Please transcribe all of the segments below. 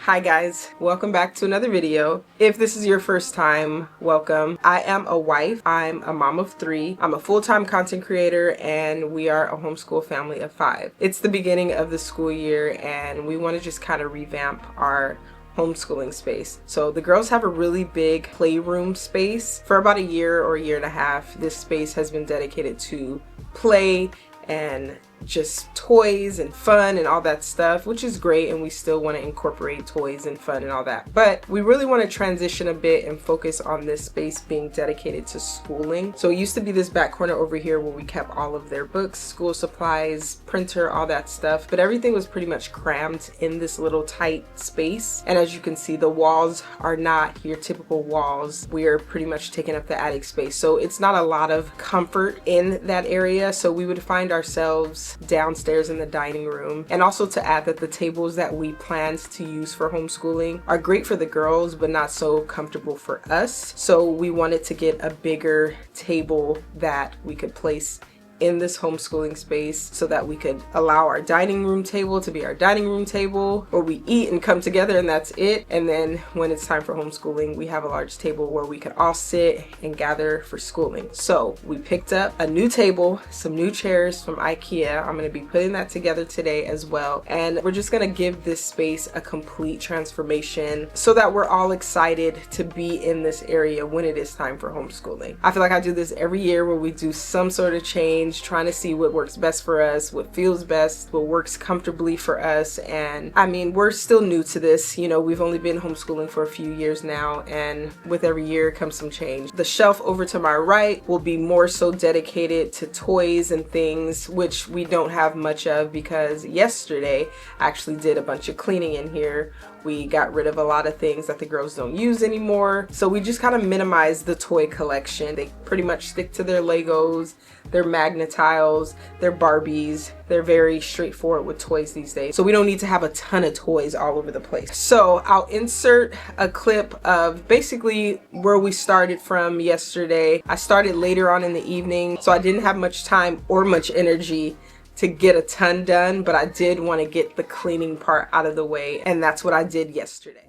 Hi guys, welcome back to another video. If this is your first time, welcome. I am a wife, I'm a mom of 3, I'm a full-time content creator, and we are a homeschool family of 5. It's the beginning of the school year and we want to just kind of revamp our homeschooling space. So the girls have a really big playroom space. For about a year or a year and a half, this space has been dedicated to play and just toys and fun and all that stuff, which is great, and we still want to incorporate toys and fun and all that. But we really want to transition a bit and focus on this space being dedicated to schooling. So it used to be this back corner over here where we kept all of their books, school supplies, printer, all that stuff, but everything was pretty much crammed in this little tight space. And as you can see, the walls are not your typical walls. We are pretty much taking up the attic space, so it's not a lot of comfort in that area. So we would find ourselves downstairs in the dining room. And also to add that the tables that we planned to use for homeschooling are great for the girls but not so comfortable for us, so we wanted to get a bigger table that we could place in this homeschooling space so that we could allow our dining room table to be our dining room table where we eat and come together and that's it. And then when it's time for homeschooling, we have a large table where we could all sit and gather for schooling. So we picked up a new table, some new chairs from IKEA. I'm going to be putting that together today as well. And we're just going to give this space a complete transformation so that we're all excited to be in this area when it is time for homeschooling. I feel like I do this every year where we do some sort of change, trying to see what works best for us, what feels best, what works comfortably for us. And I mean, we're still new to this, you know, we've only been homeschooling for a few years now, and with every year comes some change. The shelf over to my right will be more so dedicated to toys and things, which we don't have much of because yesterday I actually did a bunch of cleaning in here. We got rid of a lot of things that the girls don't use anymore. So we just kind of minimized the toy collection. They pretty much stick to their Legos, their magnet tiles, their Barbies. They're very straightforward with toys these days. So we don't need to have a ton of toys all over the place. So I'll insert a clip of basically where we started from yesterday. I started later on in the evening, so I didn't have much time or much energy to get a ton done, but I did want to get the cleaning part out of the way, and that's what I did yesterday.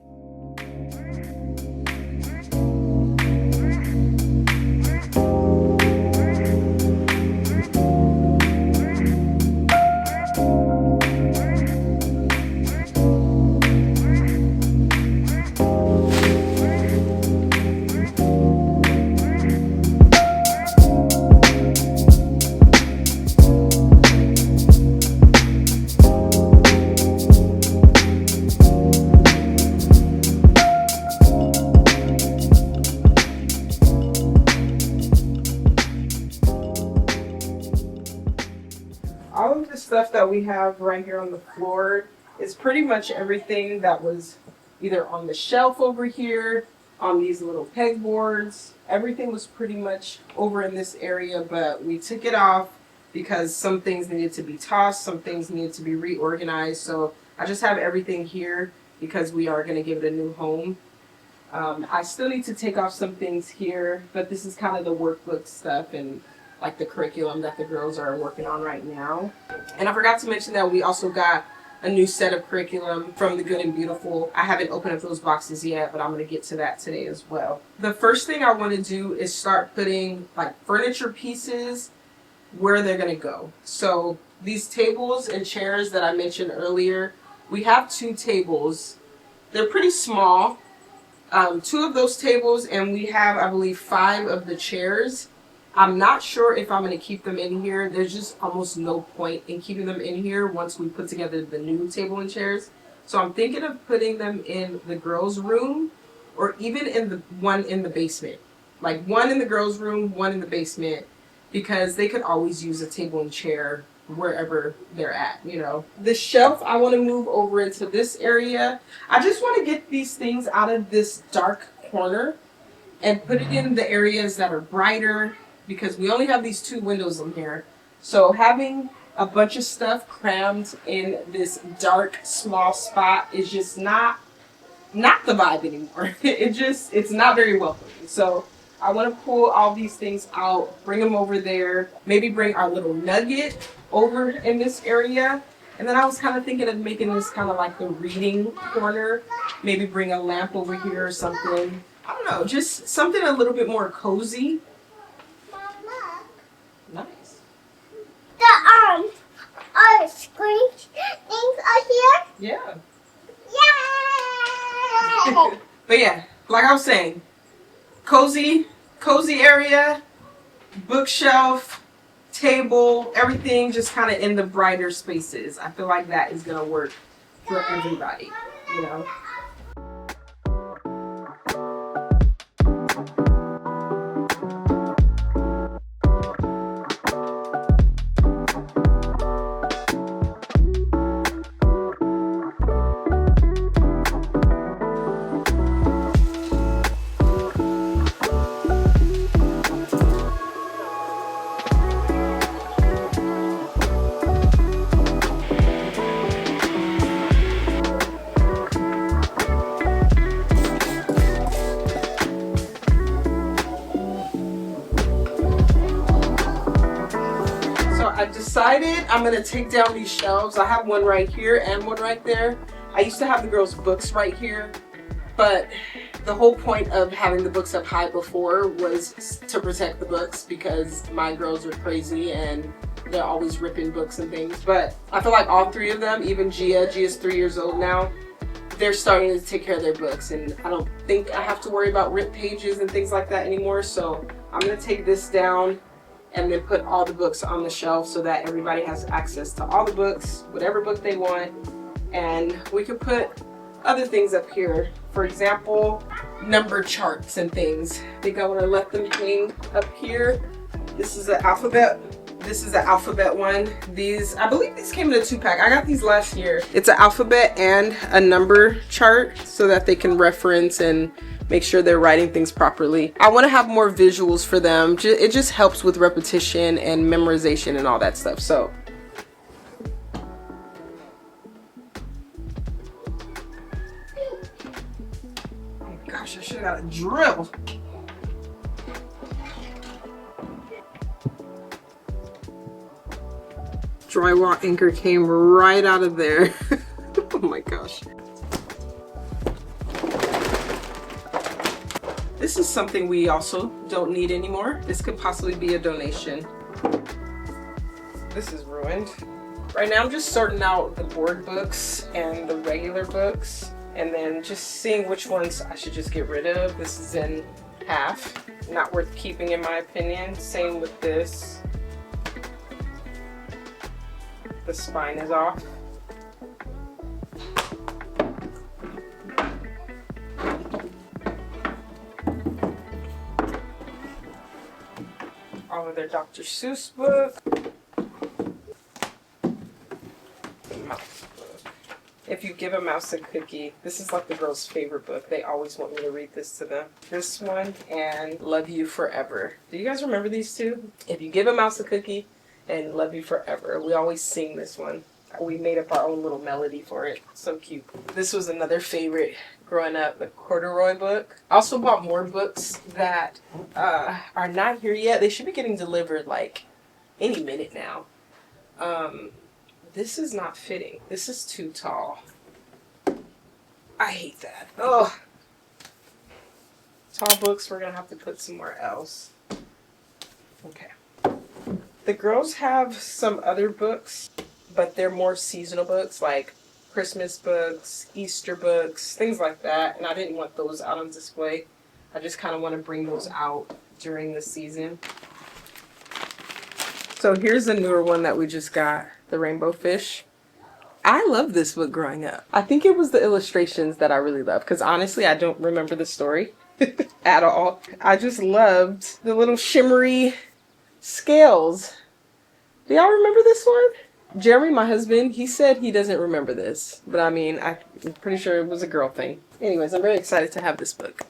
All of the stuff that we have right here on the floor is pretty much everything that was either on the shelf over here, on these little pegboards. Everything was pretty much over in this area, but we took it off because some things needed to be tossed, some things needed to be reorganized. So I just have everything here because we are going to give it a new home. I still need to take off some things here, but this is kind of the workbook stuff and like the curriculum that the girls are working on right now. And I forgot to mention that we also got a new set of curriculum from the Good and Beautiful. I haven't opened up those boxes yet, but I'm going to get to that today as well. The first thing I want to do is start putting like furniture pieces where they're going to go. So these tables and chairs that I mentioned earlier, we have 2 tables. They're pretty small. 2 of those tables, and we have, I believe, 5 of the chairs. I'm not sure if I'm going to keep them in here. There's just almost no point in keeping them in here once we put together the new table and chairs. So I'm thinking of putting them in the girls' room, or even in the one in the basement. Like one in the girls' room, one in the basement, because they could always use a table and chair wherever they're at, you know. The shelf I want to move over into this area. I just want to get these things out of this dark corner and put it in the areas that are brighter, because we only have these 2 windows in here. So having a bunch of stuff crammed in this dark, small spot is just not the vibe anymore. It's not very welcoming. So I want to pull all these things out, bring them over there, maybe bring our little nugget over in this area. And then I was kind of thinking of making this kind of like the reading corner Maybe bring a lamp over here or something. I don't know, just something a little bit more cozy. Mama. Nice. The our screen things are here. Yeah. Yay! But yeah, like I was saying, cozy area, bookshelf, table, everything just kind of in the brighter spaces. I feel like that is gonna work for everybody, you know. I decided I'm gonna take down these shelves. I have one right here and one right there. I used to have the girls' books right here, but the whole point of having the books up high before was to protect the books because my girls are crazy and they're always ripping books and things. But I feel like all three of them, even Gia's 3 years old now, they're starting to take care of their books, and I don't think I have to worry about ripped pages and things like that anymore. So I'm gonna take this down and then put all the books on the shelf so that everybody has access to all the books, whatever book they want. And we could put other things up here. For example, number charts and things. I think I want to let them hang up here. This is an alphabet. This is the alphabet one. These, I believe these came in a 2-pack. I got these last year. It's an alphabet and a number chart so that they can reference and make sure they're writing things properly. I want to have more visuals for them. It just helps with repetition and memorization and all that stuff. So oh gosh, I should have got a drill. Drywall anchor came right out of there. Oh my gosh. This is something we also don't need anymore. This could possibly be a donation. This is ruined. Right now I'm just sorting out the board books and the regular books and then just seeing which ones I should just get rid of. This is in half. Not worth keeping in my opinion. Same with this. The spine is off. All of their Dr. Seuss book. Mouse book. If you give a mouse a cookie, this is like the girls' favorite book. They always want me to read this to them. This one and Love You Forever. Do you guys remember these two? If you give a mouse a cookie and Love You Forever. We always sing this one. We made up our own little melody for it. So cute. This was another favorite growing up, the corduroy book. I also bought more books that are not here yet. They should be getting delivered like any minute now. This is not fitting. This is too tall. I hate that. Oh, tall books we're gonna have to put somewhere else. Okay. The girls have some other books, but they're more seasonal books like Christmas books, Easter books, things like that. And I didn't want those out on display. I just kind of want to bring those out during the season. So here's a newer one that we just got, the Rainbow Fish. I love this book growing up. I think it was the illustrations that I really loved because honestly, I don't remember the story at all. I just loved the little shimmery scales. Do y'all remember this one? Jeremy, my husband, he said he doesn't remember this, but I mean, I'm pretty sure it was a girl thing. Anyways, I'm very excited to have this book.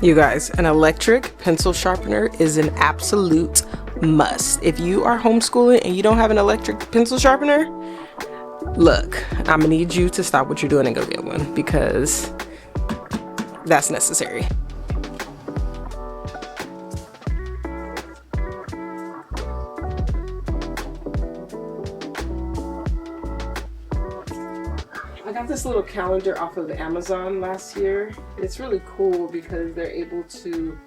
You guys, an electric pencil sharpener is an absolute must. If you are homeschooling and you don't have an electric pencil sharpener, look, I'm gonna need you to stop what you're doing and go get one, because that's necessary. I got this little calendar off of Amazon last year. It's really cool because they're able to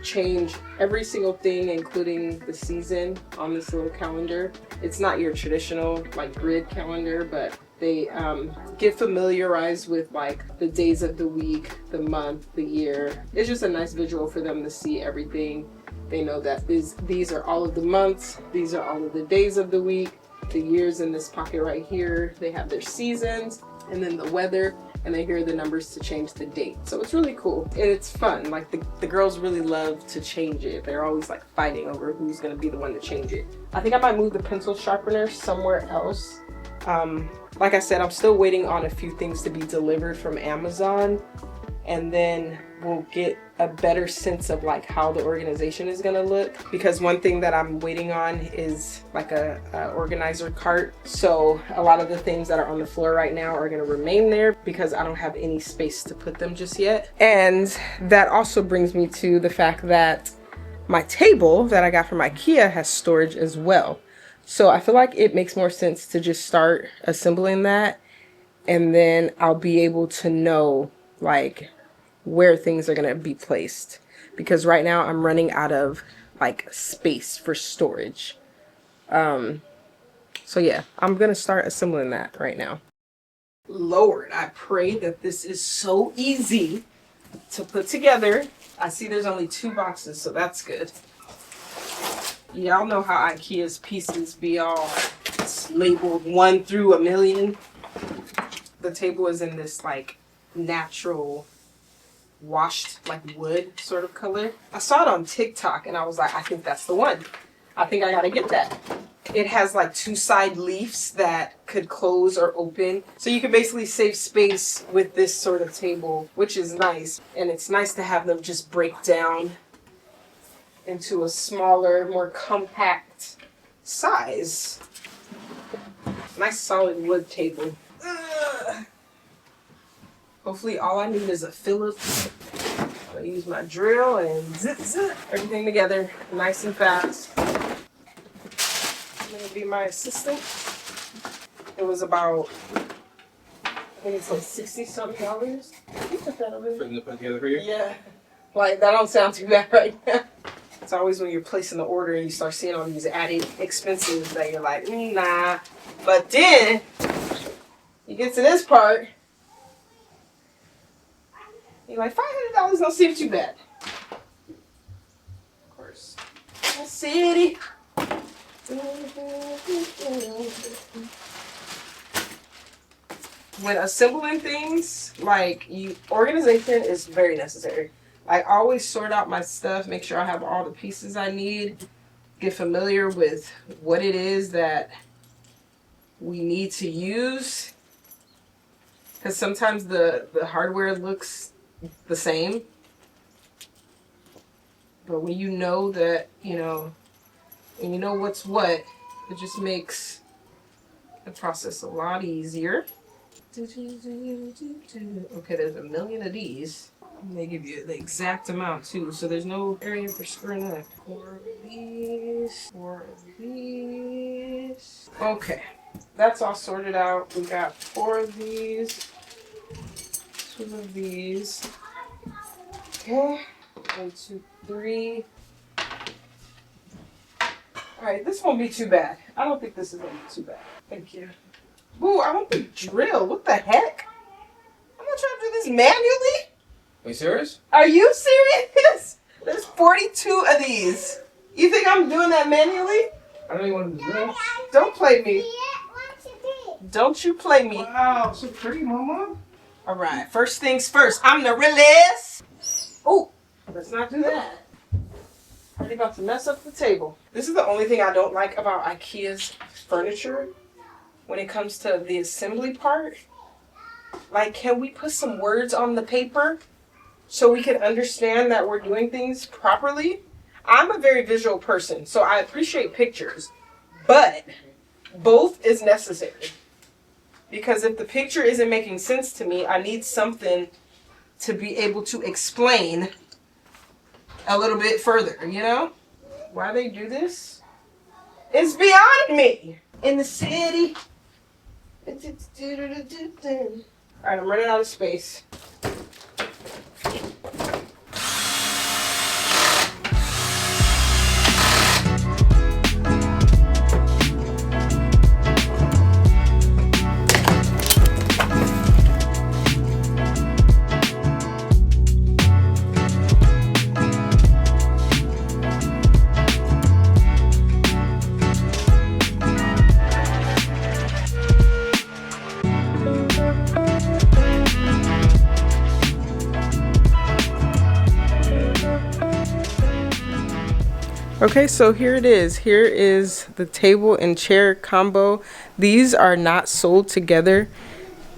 change every single thing, including the season, on this little calendar. It's not your traditional like grid calendar, but they get familiarized with like the days of the week, the month, the year. It's just a nice visual for them to see everything. They know that these are all of the months, these are all of the days of the week, the years in this pocket right here. They have their seasons, and then the weather, and then here are the numbers to change the date. So it's really cool and it's fun. Like the girls really love to change it. They're always like fighting over who's gonna be the one to change it. I think I might move the pencil sharpener somewhere else. Like I said, I'm still waiting on a few things to be delivered from Amazon, and then we'll get a better sense of like how the organization is gonna look, because one thing that I'm waiting on is like a organizer cart. So a lot of the things that are on the floor right now are gonna remain there because I don't have any space to put them just yet. And that also brings me to the fact that my table that I got from IKEA has storage as well. So I feel like it makes more sense to just start assembling that, and then I'll be able to know like where things are going to be placed, because right now I'm running out of like space for storage. So yeah, I'm going to start assembling that right now. Lord, I pray that this is so easy to put together. I see there's only 2 boxes, so that's good. Y'all know how IKEA's pieces be all labeled 1 through 1,000,000. The table is in this like natural washed like wood sort of color. I saw it on TikTok and I was like, I think that's the one. I think I gotta get that. It has like 2 side leaves that could close or open. So you can basically save space with this sort of table, which is nice. And it's nice to have them just break down into a smaller, more compact size. Nice solid wood table. Ugh. Hopefully all I need is a Phillips. I use my drill and zip everything together nice and fast. I'm gonna be my assistant. It was about, I think it's like $60-something. You put that over there. Putting the put together for you? Yeah. Like that don't sound too bad right now. It's always when you're placing the order and you start seeing all these added expenses that you're like, nah. But then you get to this part, you're like, $500 don't seem too bad. Of course. City. When assembling things, like organization is very necessary. I always sort out my stuff, make sure I have all the pieces I need, get familiar with what it is that we need to use. Because sometimes the hardware looks the same. But when you know that, when you know what's what, it just makes the process a lot easier. Okay, there's 1,000,000 of these. And they give you the exact amount too, so there's no area for screwing up. 4 of these, 4 of these. Okay, that's all sorted out. We got 4 of these, 2 of these. Okay, 1, 2, 3. Alright, this won't be too bad. I don't think this is gonna be too bad. Thank you. Ooh, I want the drill. What the heck? I'm gonna try to do this manually? Are you serious? Are you serious? There's 42 of these. You think I'm doing that manually? I don't even want to do that. Don't play me. Don't you play me. Wow, so pretty, Mama. Alright, first things first. I'm the realist. Oh, let's not do that. I'm about to mess up the table. This is the only thing I don't like about IKEA's furniture when it comes to the assembly part. Like, can we put some words on the paper? so we can understand that we're doing things properly. I'm a very visual person, so I appreciate pictures, but both is necessary. Because if the picture isn't making sense to me, I need something to be able to explain a little bit further, you know? Why they do this? It's beyond me. In the city. Alright, I'm running out of space. Okay, so here it is. Here is the table and chair combo. These are not sold together.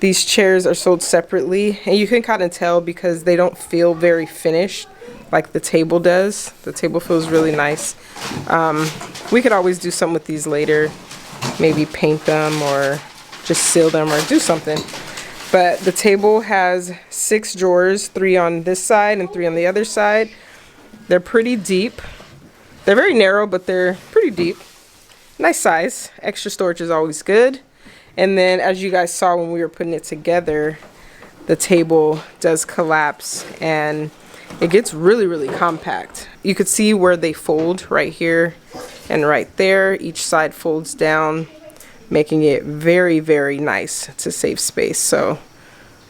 These chairs are sold separately, and you can kind of tell because they don't feel very finished like the table does. The table feels really nice. We could always do something with these later, maybe paint them or just seal them or do something. But the table has 6 drawers, 3 on this side and 3 on the other side. They're pretty deep. They're very narrow, but they're pretty deep. Nice size. Extra storage is always good. And then as you guys saw when we were putting it together, the table does collapse and it gets really, really compact. You could see where they fold right here and right there. Each side folds down, making it very, very nice to save space. So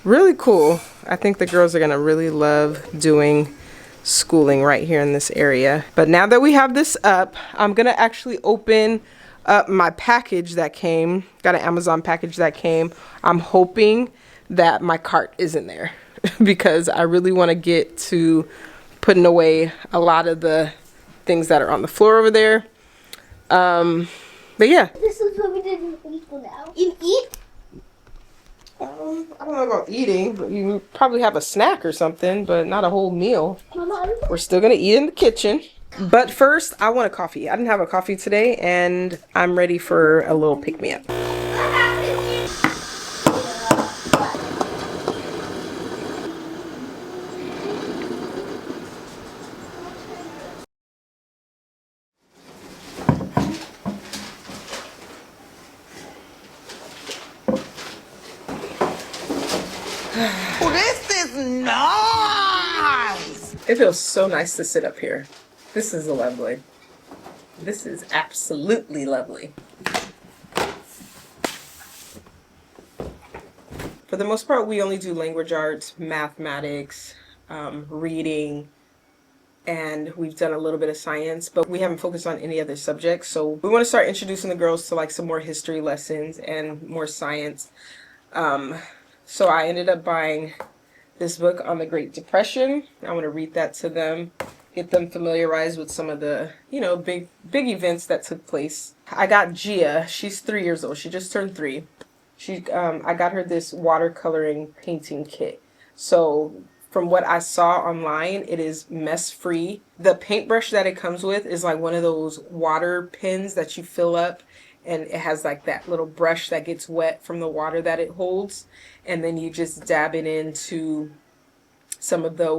really cool. I think the girls are gonna really love doing schooling right here in this area. But now that we have this up, I'm gonna actually open up my package that came. Got an Amazon package that came. I'm hoping that my cart is in there because I really want to get to putting away a lot of the things that are on the floor over there. But yeah. This is what we did in preschool now. You eat? I don't know about eating, but you probably have a snack or something, but not a whole meal. Mama, We're still gonna eat in the kitchen. But first, I want a coffee. I didn't have a coffee today, and I'm ready for a little pick-me-up. This is nice! It feels so nice to sit up here. This is lovely. This is absolutely lovely. For the most part, we only do language arts, mathematics, reading, and we've done a little bit of science, but we haven't focused on any other subjects. So we want to start introducing the girls to like some more history lessons and more science. So I ended up buying this book on the Great Depression. I want to read that to them, get them familiarized with some of the, you know, big events that took place. I got Gia. She's 3 years old. She just turned 3. I got her this watercoloring painting kit. So from what I saw online, it is mess free. The paintbrush that it comes with is like one of those water pens that you fill up, and it has like that little brush that gets wet from the water that it holds, and then you just dab it into some of the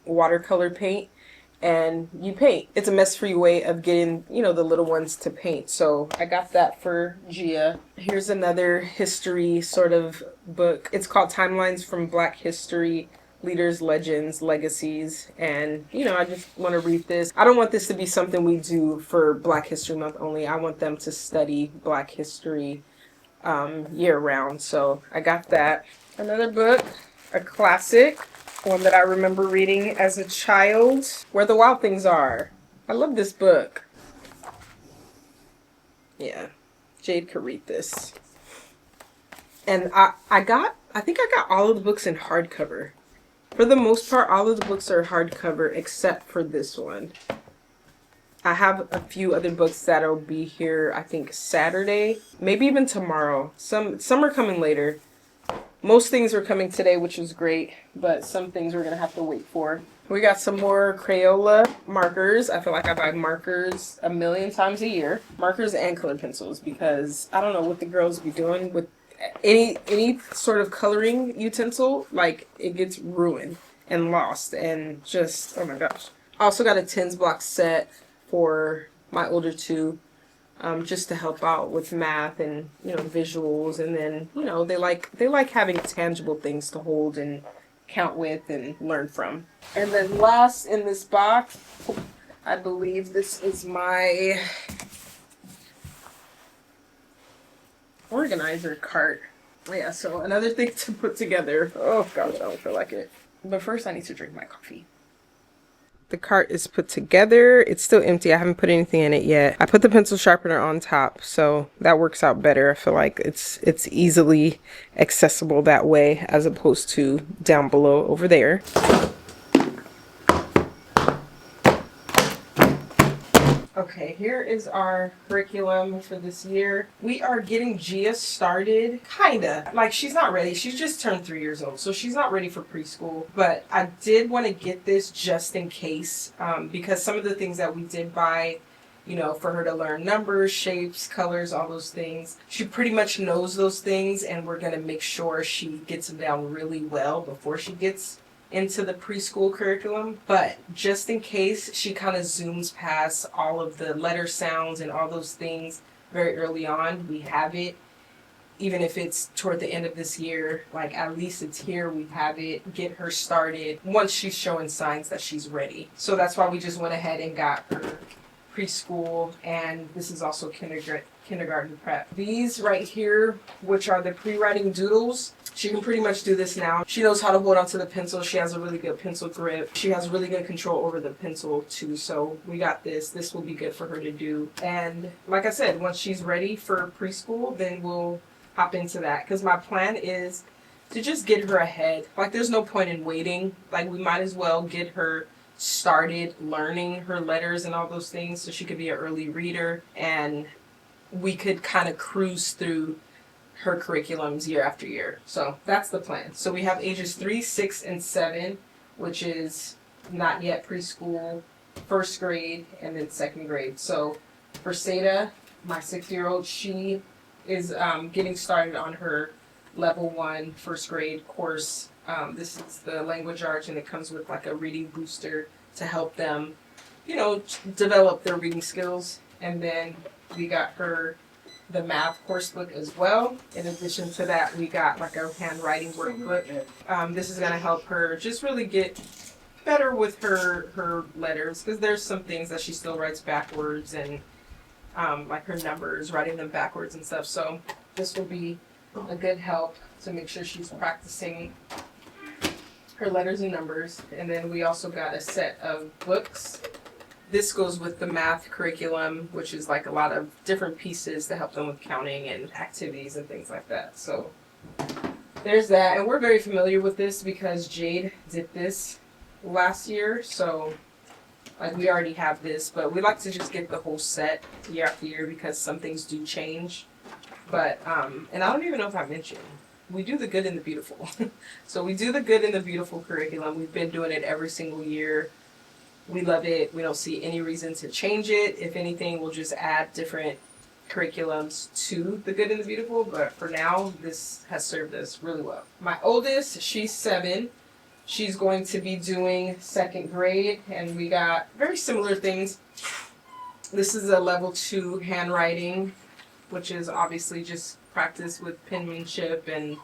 watercolor paint and you paint. It's a mess-free way of getting, you know, the little ones to paint. So I got that for Gia. Here's another history sort of book. It's called Timelines from Black History, Leaders, Legends, Legacies. And, you know, I just want to read this. I don't want this to be something we do for Black History Month only. I want them to study Black history year-round. So I got that. Another book, a classic, one that I remember reading as a child, Where the Wild Things Are. I love this book. Yeah, Jade could read this. And I think I got all of the books in hardcover. For the most part, all of the books are hardcover except for this one. I have a few other books that'll be here, I think Saturday, maybe even tomorrow. Some are coming later. Most things are coming today, which is great, but some things we're gonna have to wait for. We got some more Crayola markers. I feel like I buy markers a million times a year. Markers and colored pencils, because I don't know what the girls be doing with any sort of coloring utensil. Like, it gets ruined and lost and just, oh my gosh. I also got a tens block set for my older two, just to help out with math and, you know, visuals. And then, you know, they like having tangible things to hold and count with and learn from. And then last in this box, I believe this is my organizer cart. Yeah, so another thing to put together. Oh gosh, I don't feel like it. But first I need to drink my coffee. The cart is put together. It's still empty. I haven't put anything in it yet. I put the pencil sharpener on top, so that works out better. I feel like it's easily accessible that way as opposed to down below over there. Okay, here is our curriculum for this year. We are getting Gia started, kinda. Like, she's not ready. She's just turned 3 years old, so she's not ready for preschool. But I did want to get this just in case, because some of the things that we did buy, you know, for her to learn numbers, shapes, colors, all those things, she pretty much knows those things, and we're going to make sure she gets them down really well before she gets into the preschool curriculum. But just in case she kind of zooms past all of the letter sounds and all those things very early on, we have it. Even if it's toward the end of this year, like, at least it's here, we have it, get her started once she's showing signs that she's ready. So that's why we just went ahead and got her preschool, and this is also kindergarten prep. These right here, which are the pre-writing doodles, she can pretty much do this now. She knows how to hold onto the pencil. She has a really good pencil grip. She has really good control over the pencil too. So we got this. This will be good for her to do. And like I said, once she's ready for preschool, then we'll hop into that. Because my plan is to just get her ahead. Like, there's no point in waiting. Like, we might as well get her started learning her letters and all those things so she could be an early reader, and we could kind of cruise through her curriculums year after year. So that's the plan. So we have ages 3, 6, and 7, which is not yet preschool, first grade, and then second grade. So for Seda, my 6-year-old, she is getting started on her level 1 first grade course. This is the language arts, and it comes with like a reading booster to help them, you know, develop their reading skills. And then we got her the math course book as well. In addition to that, we got like a handwriting workbook. This is going to help her just really get better with her letters, because there's some things that she still writes backwards, and like her numbers, writing them backwards and stuff. So this will be a good help to make sure she's practicing her letters and numbers. And then we also got a set of books. This goes with the math curriculum, which is like a lot of different pieces to help them with counting and activities and things like that. So there's that. And we're very familiar with this because Jade did this last year. So like, we already have this, but we like to just get the whole set year after year because some things do change. But, and I don't even know if I mentioned, we do the good and the beautiful. So we do the good and the beautiful curriculum. We've been doing it every single year. We love it. We don't see any reason to change it. If anything, we'll just add different curriculums to the good and the beautiful. But for now, this has served us really well. My oldest, she's 7. She's going to be doing second grade, and we got very similar things. This is a level 2 handwriting, which is obviously just practice with penmanship and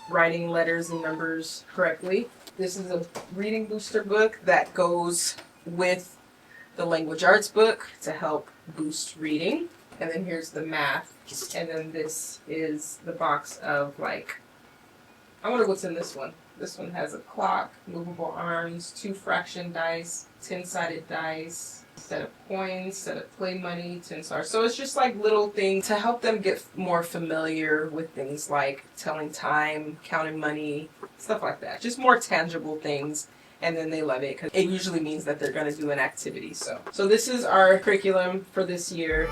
writing letters and numbers correctly. This is a reading booster book that goes with the language arts book to help boost reading. And then here's the math. And then this is the box of, like, I wonder what's in this one. This one has a clock, movable arms, 2 fraction dice, 10-sided dice, set of coins, set of play money, 10 stars. So it's just like little things to help them get more familiar with things like telling time, counting money, stuff like that. Just more tangible things. And then they love it because it usually means that they're going to do an activity. So this is our curriculum for this year.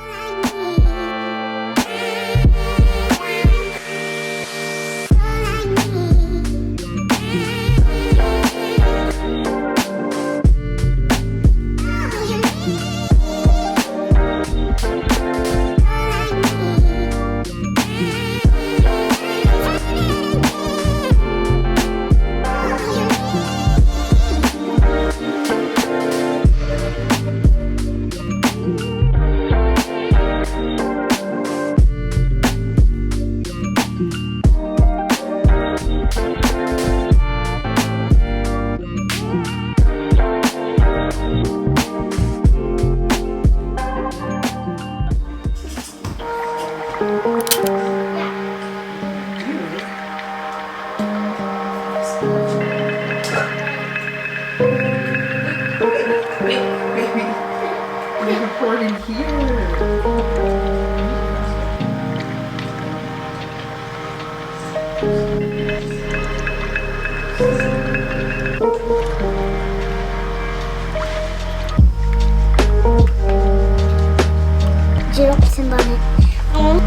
Oh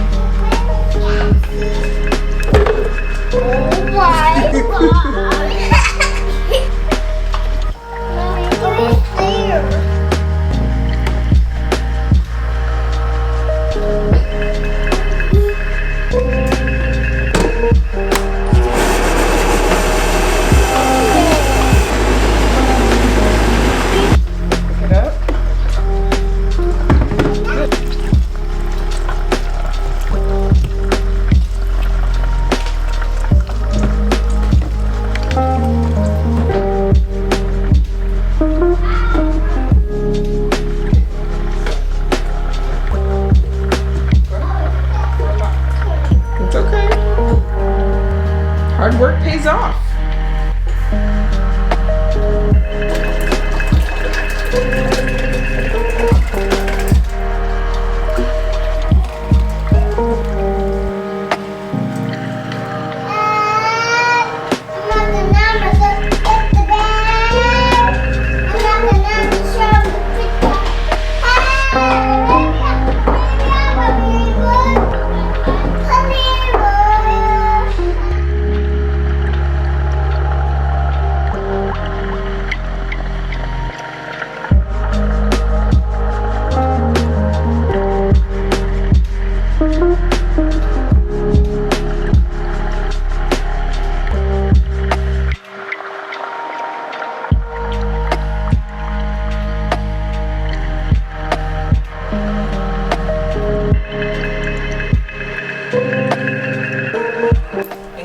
my god. Hard work pays off.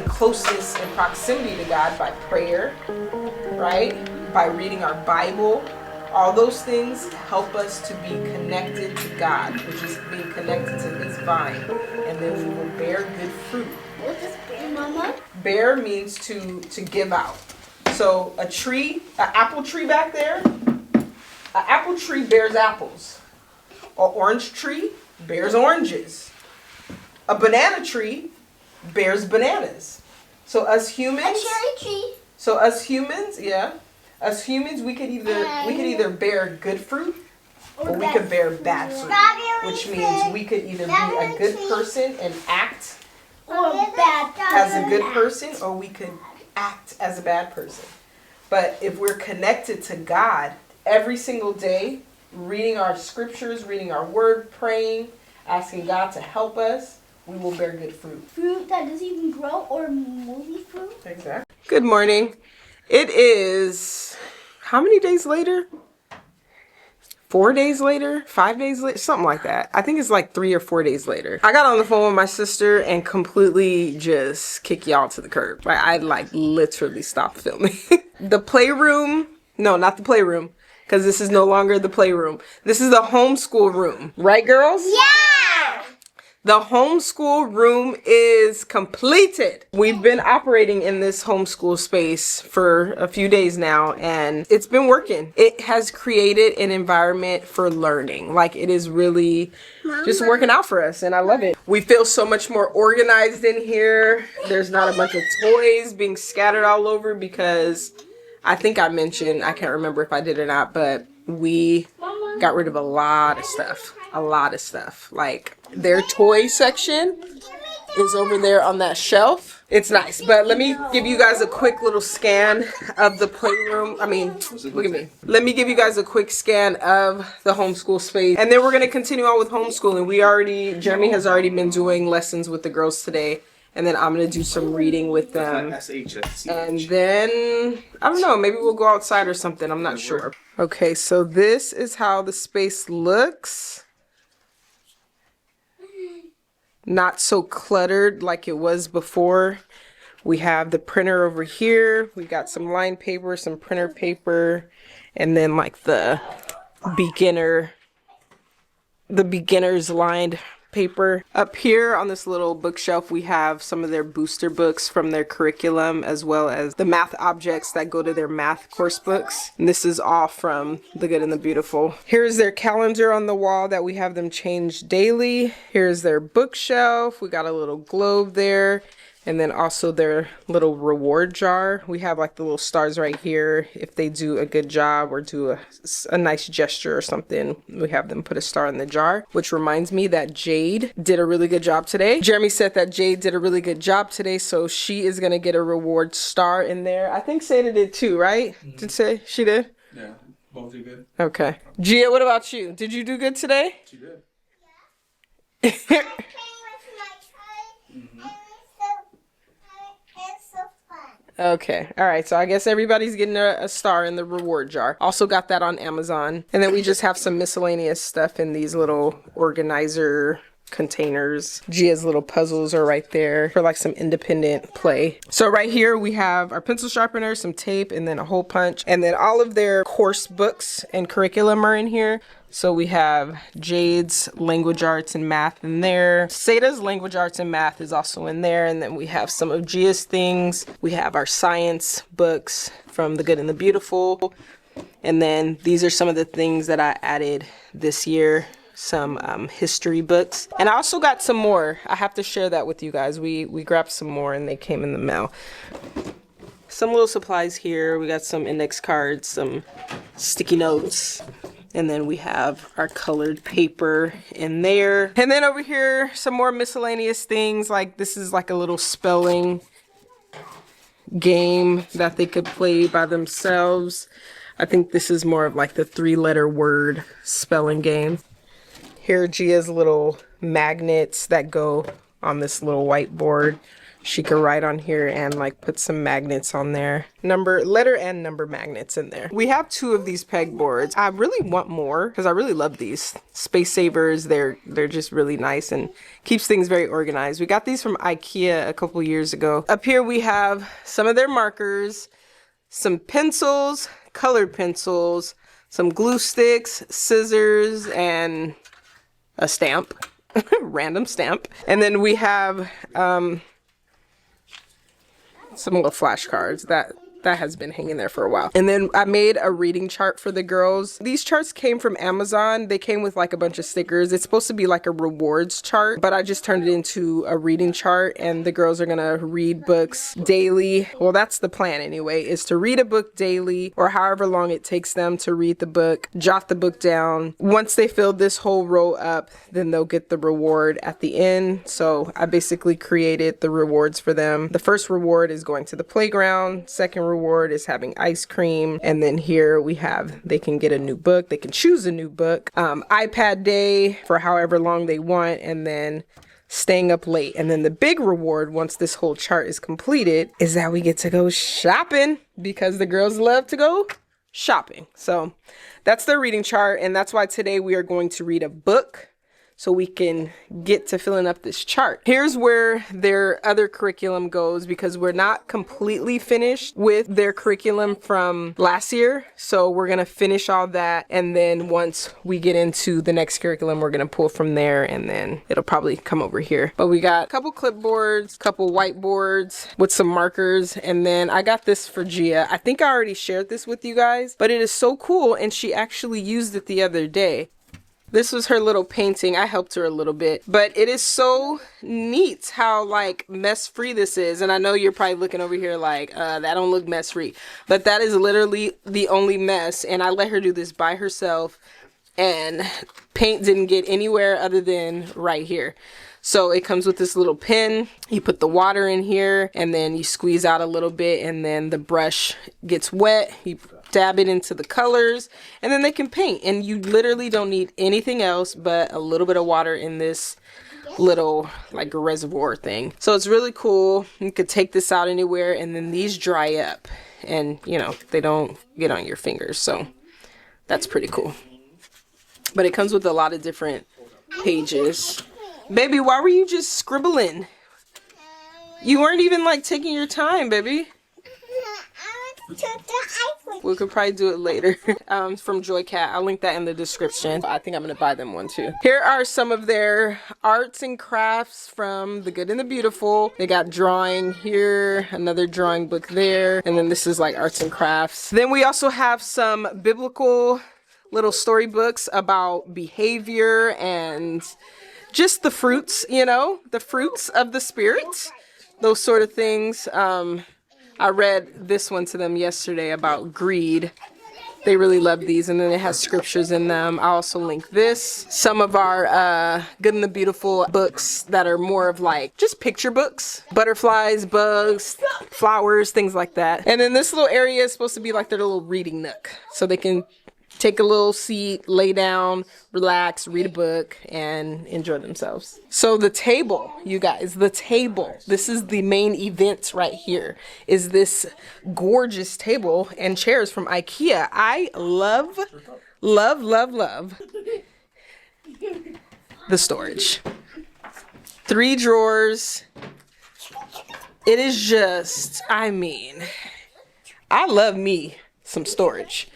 Closeness and proximity to God by prayer, right? By reading our Bible. All those things help us to be connected to God, which is being connected to His vine. And then we will bear good fruit. What does bear, Mama? Bear means to give out. So a tree, an apple tree back there, an apple tree bears apples. An orange tree bears oranges. A banana tree bears bananas. So us humans, A cherry tree. so us humans, yeah, us humans, we could either bear good fruit or we could bear bad fruit, which means we could either be a good person and act Or bad as a good person, or we could act as a bad person. But if we're connected to God every single day, reading our scriptures, reading our word, praying, asking God to help us, we will bear good fruit. Fruit that doesn't even grow, or movie fruit. Exactly. Good morning. It is, how many days later? 4 days later? 5 days later? Something like that. I think it's like 3 or 4 days later. I got on the phone with my sister and completely just kick y'all to the curb. I literally stopped filming. The playroom, no, not the playroom, because this is no longer the playroom. This is the homeschool room. Right, girls? Yeah! The homeschool room is completed. We've been operating in this homeschool space for a few days now, and it's been working. It has created an environment for learning. Like, it is really just working out for us, and I love it. We feel so much more organized in here. There's not a bunch of toys being scattered all over because I think I mentioned, I can't remember if I did or not, but we got rid of a lot of stuff. Like, their toy section is over there on that shelf. It's nice, but let me give you guys a quick little scan of the playroom. I mean, look at me. Let me give you guys a quick scan of the homeschool space, and then we're going to continue on with homeschooling. Jeremy has already been doing lessons with the girls today, and then I'm going to do some reading with them. And then, I don't know, maybe we'll go outside or something. I'm not sure. Okay, so this is how the space looks. Not so cluttered like it was before. We have the printer over here. We got some line paper, some printer paper, and then like the beginner's lined paper. Up here on this little bookshelf, we have some of their booster books from their curriculum, as well as the math objects that go to their math course books. And this is all from The Good and the Beautiful. Here's their calendar on the wall that we have them change daily. Here's their bookshelf. We got a little globe there. And then also their little reward jar. We have like the little stars right here. If they do a good job or do a nice gesture or something, we have them put a star in the jar. Which reminds me that Jade did a really good job today. Jeremy said that Jade did a really good job today, so she is gonna get a reward star in there. I think Seda did too, right? Did say she did? Yeah, both do good. Okay. Gia, what about you? Did you do good today? She did. Yeah. Okay. All right. So I guess everybody's getting a star in the reward jar. Also got that on Amazon. And then we just have some miscellaneous stuff in these little organizer containers. Gia's little puzzles are right there for like some independent play. So right here we have our pencil sharpener, some tape, and then a hole punch. And then all of their course books and curriculum are in here. So we have Jade's language arts and math in there. Seda's language arts and math is also in there. And then we have some of Gia's things. We have our science books from The Good and the Beautiful. And then these are some of the things that I added this year. Some history books. And I also got some more. I have to share that with you guys. We grabbed some more and they came in the mail. Some little supplies here. We got some index cards, some sticky notes. And then we have our colored paper in there. And then over here, some more miscellaneous things. Like this is like a little spelling game that they could play by themselves. I think this is more of like the 3-letter word spelling game. Here are Gia's little magnets that go on this little whiteboard. She could write on here and like put some magnets on there. Letter and number magnets in there. We have 2 of these pegboards. I really want more because I really love these. Space savers, they're just really nice and keeps things very organized. We got these from IKEA a couple years ago. Up here we have some of their markers, some pencils, colored pencils, some glue sticks, scissors, and a stamp. Random stamp. And then we have some little flashcards that has been hanging there for a while. And then I made a reading chart for the girls. These charts came from Amazon. They came with like a bunch of stickers. It's supposed to be like a rewards chart, but I just turned it into a reading chart and the girls are gonna read books daily. Well, that's the plan anyway, is to read a book daily or however long it takes them to read the book, jot the book down. Once they fill this whole row up, then they'll get the reward at the end. So I basically created the rewards for them. The first reward is going to the playground. Second reward is having ice cream, and then here we have they can get a new book, they can choose a new book, iPad day for however long they want, and then staying up late. And then the big reward, once this whole chart is completed, is that we get to go shopping because the girls love to go shopping. So that's their reading chart, and that's why today we are going to read a book so we can get to filling up this chart. Here's where their other curriculum goes because we're not completely finished with their curriculum from last year. So we're gonna finish all that, and then once we get into the next curriculum, we're gonna pull from there and then it'll probably come over here. But we got a couple clipboards, couple whiteboards with some markers, and then I got this for Gia. I think I already shared this with you guys, but it is so cool and she actually used it the other day. This was her little painting. I helped her a little bit, but it is so neat how like mess free this is. And I know you're probably looking over here like, that don't look mess free, but that is literally the only mess. And I let her do this by herself and paint didn't get anywhere other than right here. So it comes with this little pen. You put the water in here and then you squeeze out a little bit and then the brush gets wet. You dab it into the colors and then they can paint, and you literally don't need anything else but a little bit of water in this little like reservoir thing. So it's really cool. You could take this out anywhere, and then these dry up and you know they don't get on your fingers, so that's pretty cool. But it comes with a lot of different pages. Baby, why were you just scribbling? You weren't even like taking your time, baby. We could probably do it later. From Joy Cat. I'll link that in the description. I think I'm gonna buy them one too. Here are some of their arts and crafts from The Good and the Beautiful. They got drawing here, another drawing book there, and then this is like arts and crafts. Then we also have some biblical little storybooks about behavior and just the fruits, you know, the fruits of the spirit. those sort of things. I read this one to them yesterday about greed. They really love these, and then it has scriptures in them. I also link this. Some of our Good and the Beautiful books that are more of like just picture books. Butterflies, bugs, flowers, things like that. And then this little area is supposed to be like their little reading nook. So they can take a little seat, lay down, relax, read a book, and enjoy themselves. So the table, you guys, the table. This is the main event right here, is this gorgeous table and chairs from IKEA. I love, love, love, love the storage. 3 drawers. It is just, I mean, I love me some storage.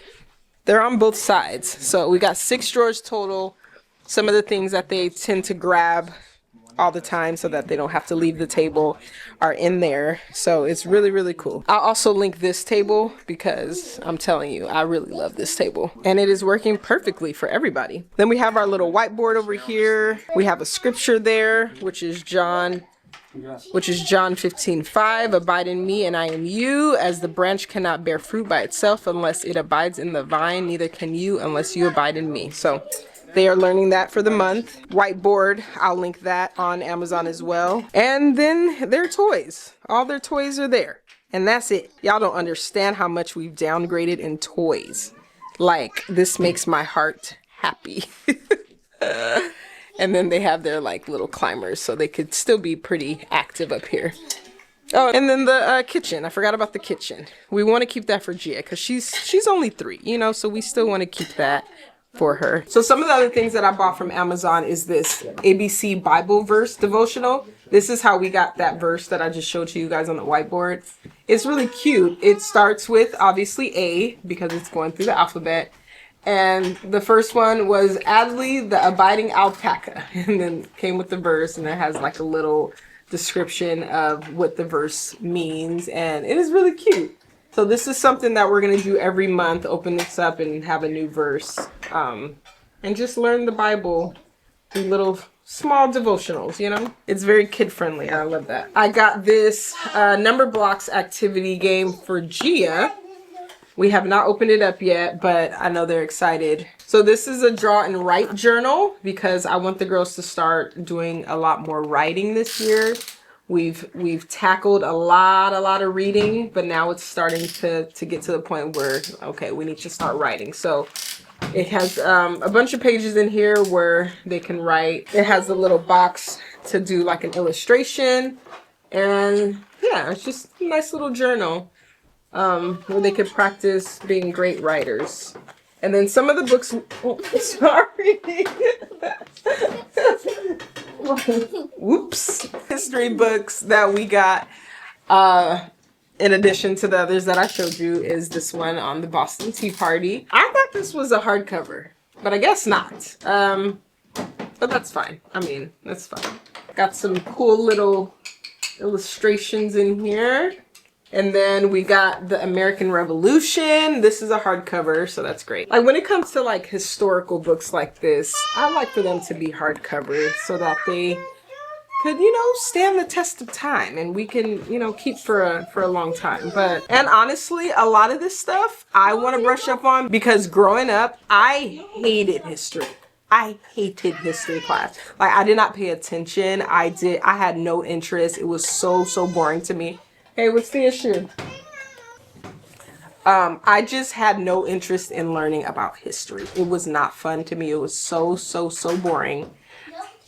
They're on both sides. So we got 6 drawers total. Some of the things that they tend to grab all the time so that they don't have to leave the table are in there. So it's really, really cool. I'll also link this table because I'm telling you, I really love this table. And it is working perfectly for everybody. Then we have our little whiteboard over here. We have a scripture there, which is John 15:5, abide in me and I in you, as the branch cannot bear fruit by itself unless it abides in the vine, neither can you unless you abide in me. So they are learning that for the month. Whiteboard, I'll link that on Amazon as well. And then their toys, all their toys are there, and that's it. Y'all don't understand how much we've downgraded in toys. Like, this makes my heart happy. And then they have their like little climbers, so they could still be pretty active up here. Oh, and then the kitchen. I forgot about the kitchen. We want to keep that for Gia because she's only 3, you know, so we still want to keep that for her. So some of the other things that I bought from Amazon is this ABC Bible verse devotional. This is how we got that verse that I just showed to you guys on the whiteboard. It's really cute. It starts with obviously A because it's going through the alphabet. And the first one was Adley, the abiding alpaca. And then came with the verse, and it has like a little description of what the verse means. And it is really cute. So this is something that we're going to do every month. Open this up and have a new verse. And just learn the Bible through little small devotionals, you know? It's very kid friendly. I love that. I got this number blocks activity game for Gia. We have not opened it up yet, but I know they're excited. So this is a draw and write journal because I want the girls to start doing a lot more writing this year. We've tackled a lot of reading, but now it's starting to get to the point where, okay, we need to start writing. So it has a bunch of pages in here where they can write. It has a little box to do like an illustration. And yeah, it's just a nice little journal. Where they could practice being great writers. And then some of the books, sorry. Whoops. History books that we got, in addition to the others that I showed you, is this one on the Boston Tea Party. I thought this was a hardcover, but I guess not. But that's fine. I mean, that's fine. Got some cool little illustrations in here. And then we got the American Revolution. This is a hardcover, so that's great. Like when it comes to like historical books like this, I like for them to be hardcover so that they could, you know, stand the test of time and we can, you know, keep for a long time. And honestly, a lot of this stuff I want to brush up on because growing up, I hated history. I hated history class. Like I did not pay attention. I had no interest. It was so boring to me. Hey, what's the issue? I just had no interest in learning about history. It was not fun to me. It was so boring.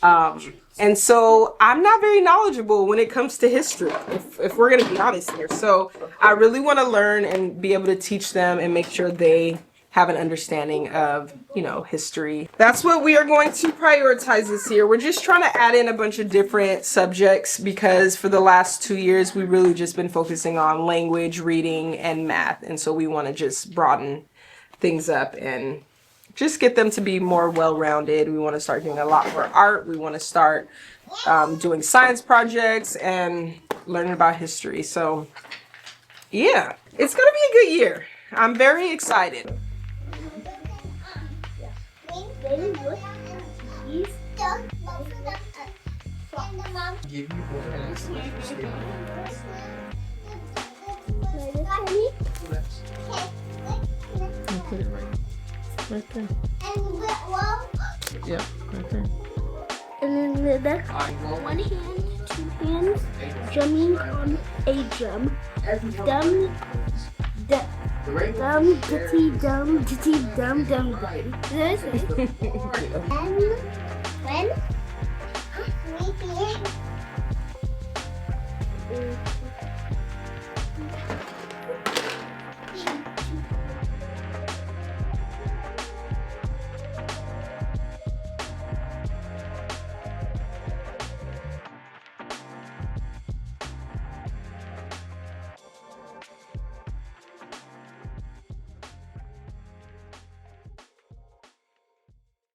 And so I'm not very knowledgeable when it comes to history, if we're going to be honest here. So I really want to learn and be able to teach them and make sure they have an understanding of, you know, history. That's what we are going to prioritize this year. We're just trying to add in a bunch of different subjects because for the last 2 years, we've really just been focusing on language, reading, and math. And so we want to just broaden things up and just get them to be more well-rounded. We want to start doing a lot more art. We want to start doing science projects and learning about history. So yeah, it's going to be a good year. I'm very excited. Give you both hands. I'll put it right there. Yep, right there. And then the next one hand, two hands, drumming on a drum. Dum, dum, ditty, dum, ditty, dum, dum, dum. This is when